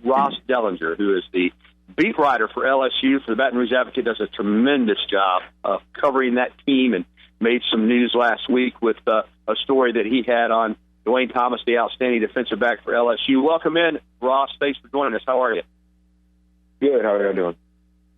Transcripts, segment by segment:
Ross Dellinger, who is the beat writer for LSU for the Baton Rouge Advocate, does a tremendous job of covering that team and made some news last week with a story that he had on Dwayne Thomas, the outstanding defensive back for LSU. Welcome in, Ross. Thanks for joining us. How are you? Good. How are you doing?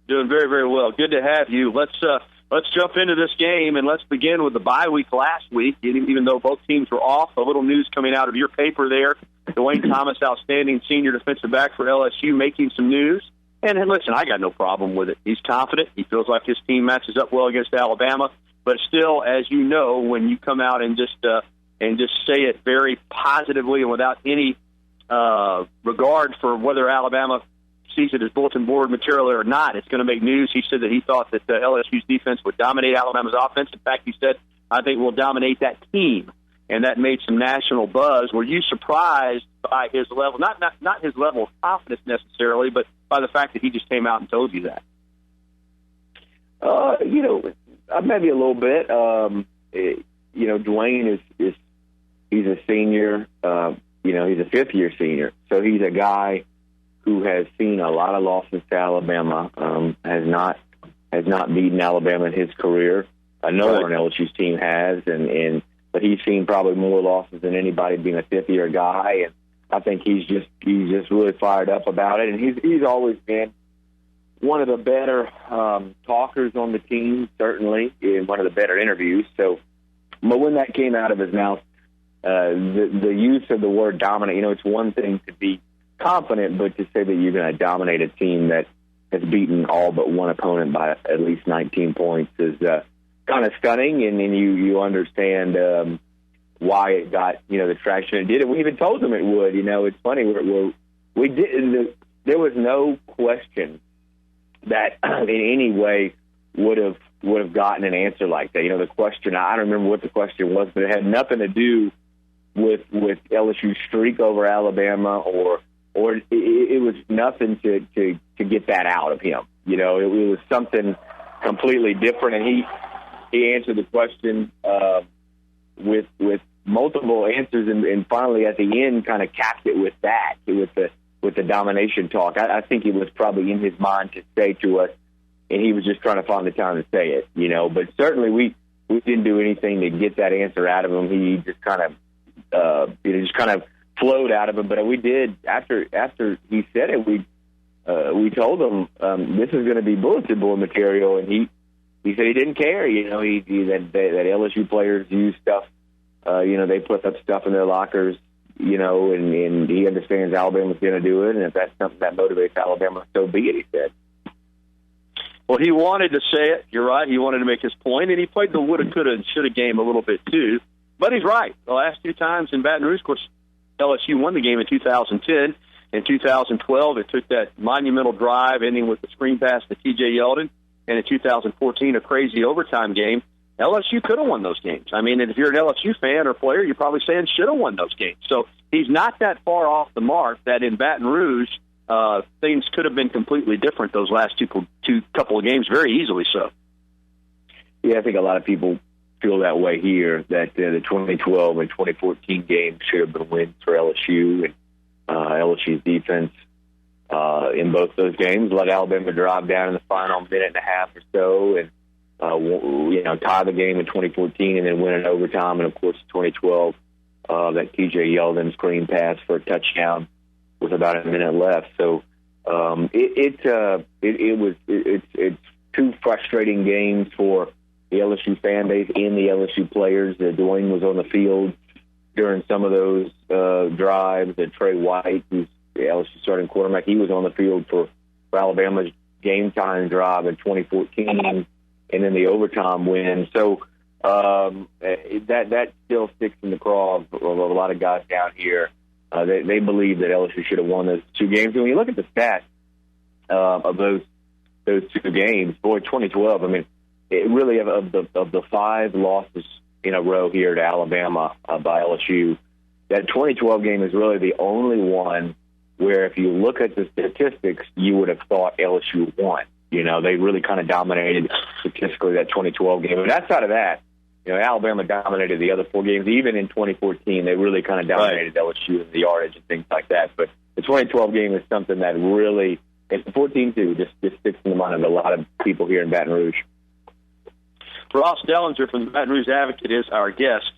Doing very, very well. Good to have you. Let's jump into this game, and let's begin with the bye week last week. Even though both teams were off, a little news coming out of your paper there. Dwayne Thomas, outstanding senior defensive back for LSU, making some news. And listen, I got no problem with it. He's confident. He feels like his team matches up well against Alabama. But still, as you know, when you come out and just say it very positively and without any regard for whether Alabama sees it as bulletin board material or not, it's going to make news. He said that he thought that LSU's defense would dominate Alabama's offense. In fact, he said, I think we'll dominate that team. And that made some national buzz. Were you surprised by his level, not his level of confidence necessarily, but by the fact that he just came out and told you that? Maybe a little bit. Dwayne is he's a senior. He's a fifth-year senior. So he's a guy who has seen a lot of losses to Alabama, has not beaten Alabama in his career. No one on LSU's team has, but he's seen probably more losses than anybody, being a fifth-year guy. And I think he's just really fired up about it. And he's always been one of the better talkers on the team, certainly, in one of the better interviews. So, but when that came out of his mouth, the use of the word dominant, it's one thing to be confident, but to say that you're going to dominate a team that has beaten all but one opponent by at least 19 points is kind of stunning, and you understand why it got the traction it did. And we even told them it would. It's funny, we didn't. There was no question that in any way would have gotten an answer like that. The question, I don't remember what the question was, but it had nothing to do with LSU's streak over Alabama or it was nothing to get that out of him. It was something completely different, and he answered the question with multiple answers, and finally at the end kind of capped it with the domination talk. I think it was probably in his mind to say to us, and he was just trying to find the time to say it. But certainly we didn't do anything to get that answer out of him. He just kind of flowed out of him. But we did after he said it. We told him this is going to be bulletin board material, and he said he didn't care. That LSU players use stuff. They put up stuff in their lockers. And he understands Alabama's going to do it, and if that's something that motivates Alabama, so be it, he said. Well, he wanted to say it. You're right. He wanted to make his point, and he played the woulda, coulda, and shoulda game a little bit too. But he's right. The last two times in Baton Rouge, of course, LSU won the game in 2010. In 2012, it took that monumental drive ending with the screen pass to T.J. Yeldon. And in 2014, a crazy overtime game. LSU could have won those games. I mean, if you're an LSU fan or player, you're probably saying should have won those games. So he's not that far off the mark that in Baton Rouge, things could have been completely different those last two couple of games, very easily so. Yeah, I think a lot of people feel that way here, that the 2012 and 2014 games should have been wins for LSU, and LSU's defense in both those games let Alabama drive down in the final minute and a half or so, and tie the game in 2014 and then win in overtime. And of course, 2012, that T.J. Yeldon screen pass for a touchdown with about a minute left. So it's two frustrating games for the LSU fan base and the LSU players. Dwayne was on the field during some of those drives. Trey White, who's the LSU starting quarterback, he was on the field for Alabama's game time drive in 2014. And then the overtime win. So that still sticks in the craw of a lot of guys down here. They believe that LSU should have won those two games. And when you look at the stats of those two games, boy, 2012. I mean, it really of the five losses in a row here to Alabama by LSU, that 2012 game is really the only one where, if you look at the statistics, you would have thought LSU won. They really kind of dominated statistically that 2012 game. And outside of that, Alabama dominated the other four games. Even in 2014, they really kind of dominated LSU in the yardage and things like that. But the 2012 game is something that really, it's 14-2, just sticks in the mind of a lot of people here in Baton Rouge. Ross Dellinger from the Baton Rouge Advocate is our guest.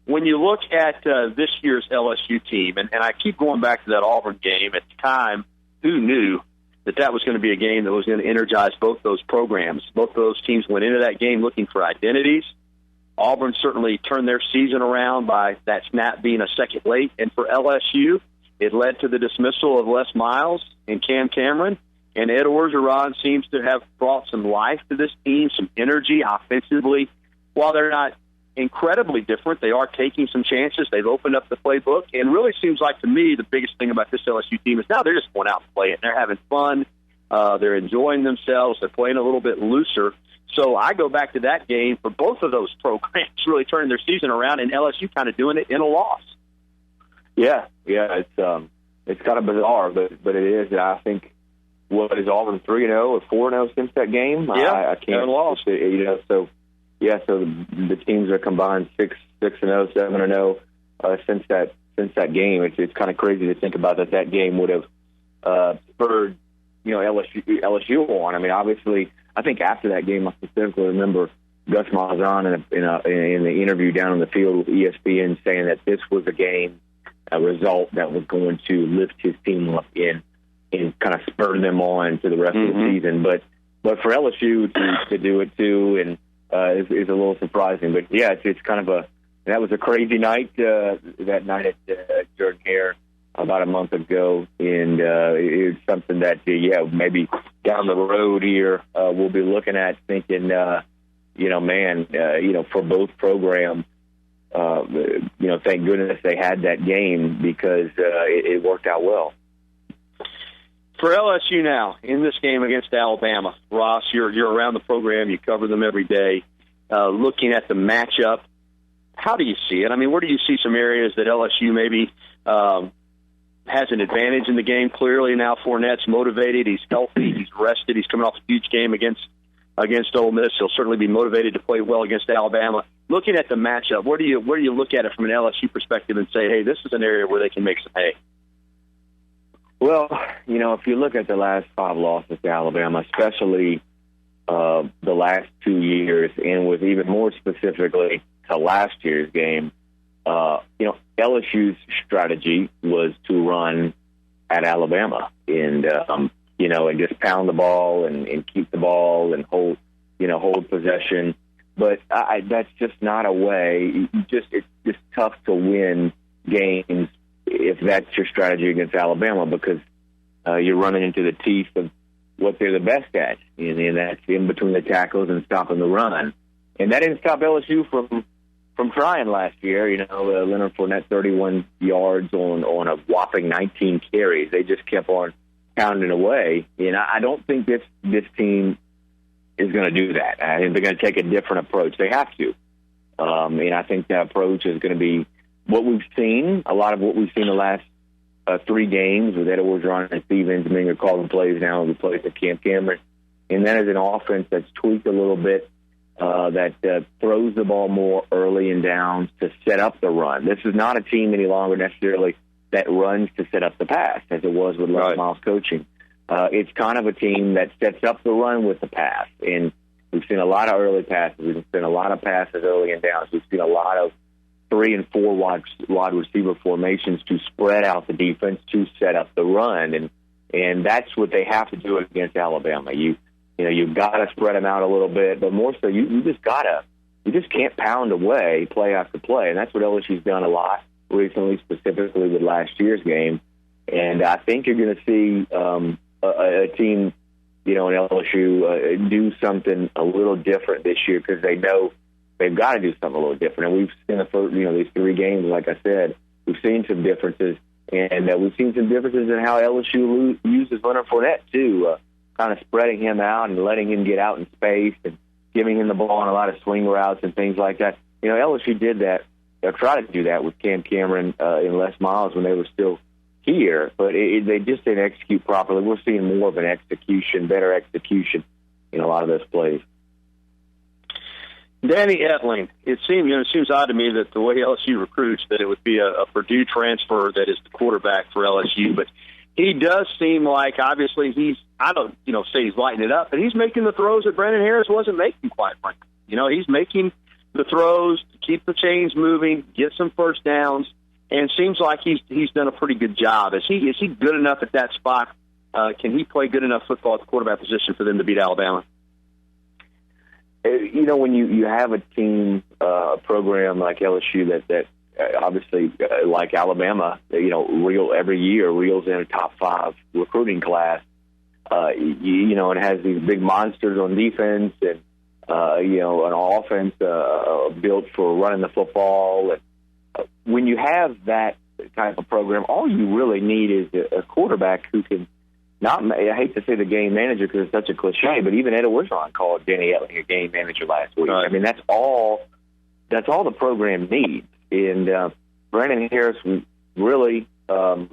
When you look at this year's LSU team, and I keep going back to that Auburn game, at the time, who knew that was going to be a game that was going to energize both those programs? Both of those teams went into that game looking for identities. Auburn certainly turned their season around by that snap being a second late. And for LSU, it led to the dismissal of Les Miles and Cam Cameron. And Ed Orgeron seems to have brought some life to this team, some energy offensively. While they're not incredibly different, they are taking some chances. They've opened up the playbook. And really seems like, to me, the biggest thing about this LSU team is now they're just going out and playing. They're having fun. They're enjoying themselves. They're playing a little bit looser. So I go back to that game for both of those programs really turning their season around, and LSU kind of doing it in a loss. Yeah, it's kind of bizarre, but it is. I think, what is Auburn, 3-0 or 4-0 since that game? Yeah, I can't lost. So the teams are combined 6-0, 7-0 since that game. It's kind of crazy to think about that game would have spurred LSU on. I mean, obviously, I think after that game, I specifically remember Gus Malzahn in the interview down on the field with ESPN saying that this was a result that was going to lift his team up and kind of spur them on to the rest of the season. But for LSU to do it too, and is a little surprising. But yeah, it's kind of that was a crazy night. That night at Jordan Hare about a month ago, and it's something that maybe down the road here we'll be looking at, thinking for both programs, thank goodness they had that game, because it worked out well. For LSU now, in this game against Alabama, Ross, you're around the program, you cover them every day. Looking at the matchup, how do you see it? I mean, where do you see some areas that LSU maybe has an advantage in the game? Clearly now Fournette's motivated, he's healthy, he's rested, he's coming off a huge game against Ole Miss. He'll certainly be motivated to play well against Alabama. Looking at the matchup, where do you look at it from an LSU perspective and say, hey, this is an area where they can make some hay? Well, if you look at the last 5 losses to Alabama, especially the last 2 years, and with even more specifically to last year's game, LSU's strategy was to run at Alabama and just pound the ball and keep the ball and hold possession. But that's just not a way. It's just tough to win games if that's your strategy against Alabama, because you're running into the teeth of what they're the best at, and that's in between the tackles and stopping the run. And that didn't stop LSU from trying last year. Leonard Fournette, 31 yards on a whopping 19 carries. They just kept on pounding away. And I don't think this team is going to do that. I think they're going to take a different approach. They have to. And I think that approach is going to be what we've seen, a lot of what we've seen the last 3 games with Ed Orgeron and Steve Ensminger calling plays now in place of Cam Cameron. And that is an offense that's tweaked a little bit, that throws the ball more early and downs to set up the run. This is not a team any longer necessarily that runs to set up the pass, as it was with Les Miles coaching. It's kind of a team that sets up the run with the pass. And we've seen a lot of early passes. We've seen a lot of passes early and downs. We've seen a lot of 3 and 4 wide receiver formations to spread out the defense to set up the run, and that's what they have to do against Alabama. You've got to spread them out a little bit, but more so you just can't pound away play after play, and that's what LSU's done a lot recently, specifically with last year's game. And I think you're going to see a team, in LSU do something a little different this year, because they know they've got to do something a little different. And we've seen these 3 games, like I said, we've seen some differences, and we've seen some differences in how LSU uses Leonard Fournette too, kind of spreading him out and letting him get out in space and giving him the ball on a lot of swing routes and things like that. LSU did that. They tried to do that with Cam Cameron and Les Miles when they were still here, but they just didn't execute properly. We're seeing more of an better execution in a lot of those plays. Danny Etling, it seems odd to me that the way LSU recruits, that it would be a Purdue transfer that is the quarterback for LSU, but he does seem like, obviously, I don't, say he's lighting it up, but he's making the throws that Brandon Harris wasn't making, quite frankly. He's making the throws to keep the chains moving, get some first downs, and seems like he's done a pretty good job. Is he good enough at that spot? Can he play good enough football at the quarterback position for them to beat Alabama? When you have a team, program like LSU that obviously, like Alabama, every year reels in a top 5 recruiting class, and has these big monsters on defense and, an offense built for running the football. And when you have that type of program, all you really need is a quarterback who can I hate to say the game manager because it's such a cliche, but even Ed Orgeron called Danny Etling a game manager last week. Right. I mean, that's all the program needs. And Brandon Harris really was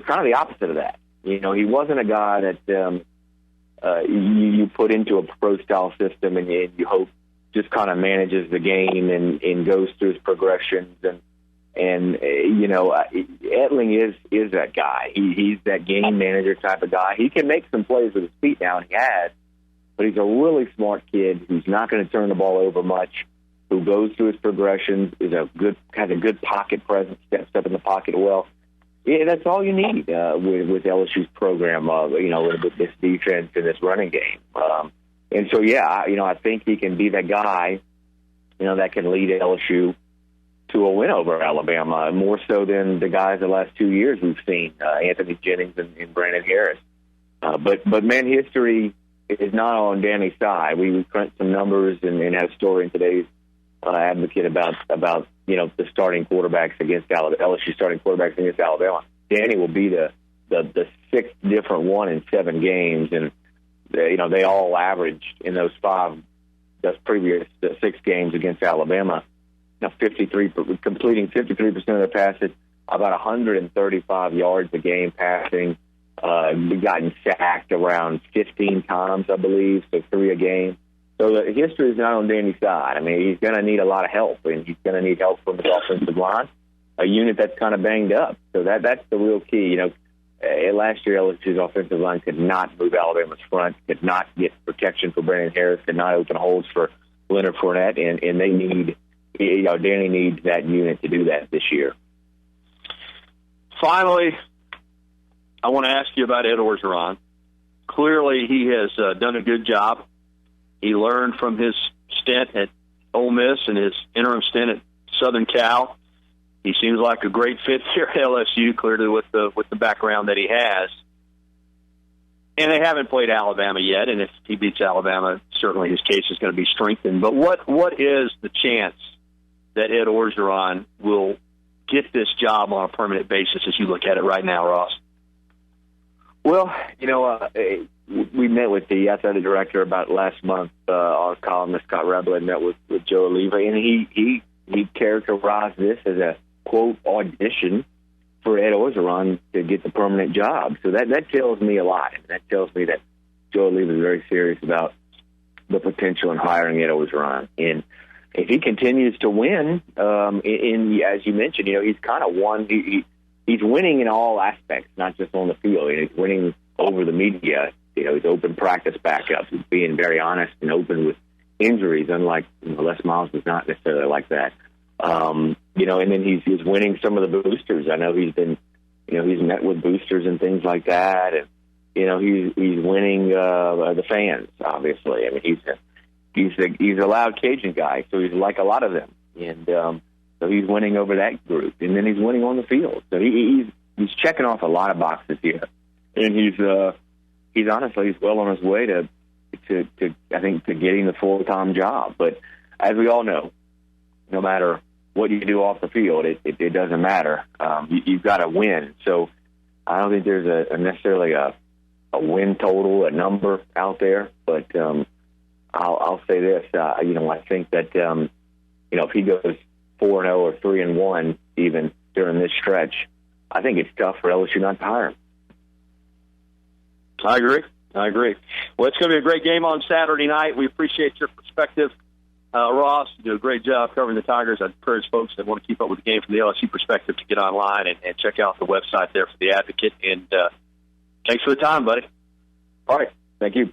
kind of the opposite of that. He wasn't a guy that you put into a pro-style system and you hope just kind of manages the game and goes through his progressions. And Etling is that guy. He's that game manager type of guy. He can make some plays with his feet now, and he has, but he's a really smart kid who's not going to turn the ball over much, who goes through his progressions, has a good pocket presence, steps up in the pocket well. Yeah, that's all you need with LSU's program, with this defense and this running game. And so, I think he can be that guy, that can lead LSU to a win over Alabama, more so than the guys the last 2 years we've seen, Anthony Jennings and Brandon Harris. But man, history is not on Danny's side. We crunched some numbers and had a story in today's Advocate about the starting quarterbacks against Alabama, LSU starting quarterbacks against Alabama. Danny will be the 6th different one in 7 games, and they all averaged in those previous 6 games against Alabama. Now, completing 53% of their passes, about 135 yards a game passing. We've gotten sacked around 15 times, I believe, so 3 a game. So the history is not on Danny's side. I mean, he's going to need a lot of help, and he's going to need help from his offensive line, a unit that's kind of banged up. So that's the real key. Last year, LSU's offensive line could not move Alabama's front, could not get protection for Brandon Harris, could not open holes for Leonard Fournette, and they need – Danny needs that unit to do that this year. Finally, I want to ask you about Ed Orgeron. Clearly, he has done a good job. He learned from his stint at Ole Miss and his interim stint at Southern Cal. He seems like a great fit here at LSU, clearly with the background that he has. And they haven't played Alabama yet, and if he beats Alabama, certainly his case is going to be strengthened. But what is the chance that Ed Orgeron will get this job on a permanent basis as you look at it right now, Ross? Well, we met with the athletic director about last month. Our columnist, Scott Rebel, met with Joe Oliva, and he characterized this as a, quote, audition for Ed Orgeron to get the permanent job. So that tells me a lot. That tells me that Joe Oliva is very serious about the potential in hiring Ed Orgeron. And if he continues to win, as you mentioned, he's kind of won. He's winning in all aspects, not just on the field. He's winning over the media. He's open practice backups. He's being very honest and open with injuries, unlike Les Miles was not necessarily like that. And then he's winning some of the boosters. I know he's been, he's met with boosters and things like that, and he's winning the fans. Obviously, I mean he's a loud Cajun guy, so he's like a lot of them, and so he's winning over that group, and then he's winning on the field. So he's checking off a lot of boxes here, and he's honestly well on his way to I think to getting the full-time job. But as we all know, no matter what you do off the field, it doesn't matter. You've got to win. So I don't think there's necessarily a win total, a number out there. But I'll say this: I think that if he goes 4-0 or 3-1 even during this stretch, I think it's tough for LSU not to hire him. I agree. Well, it's going to be a great game on Saturday night. We appreciate your perspective. Ross, you do a great job covering the Tigers. I encourage folks that want to keep up with the game from the LSU perspective to get online and check out the website there for the Advocate. And Thanks for the time, buddy. All right. Thank you.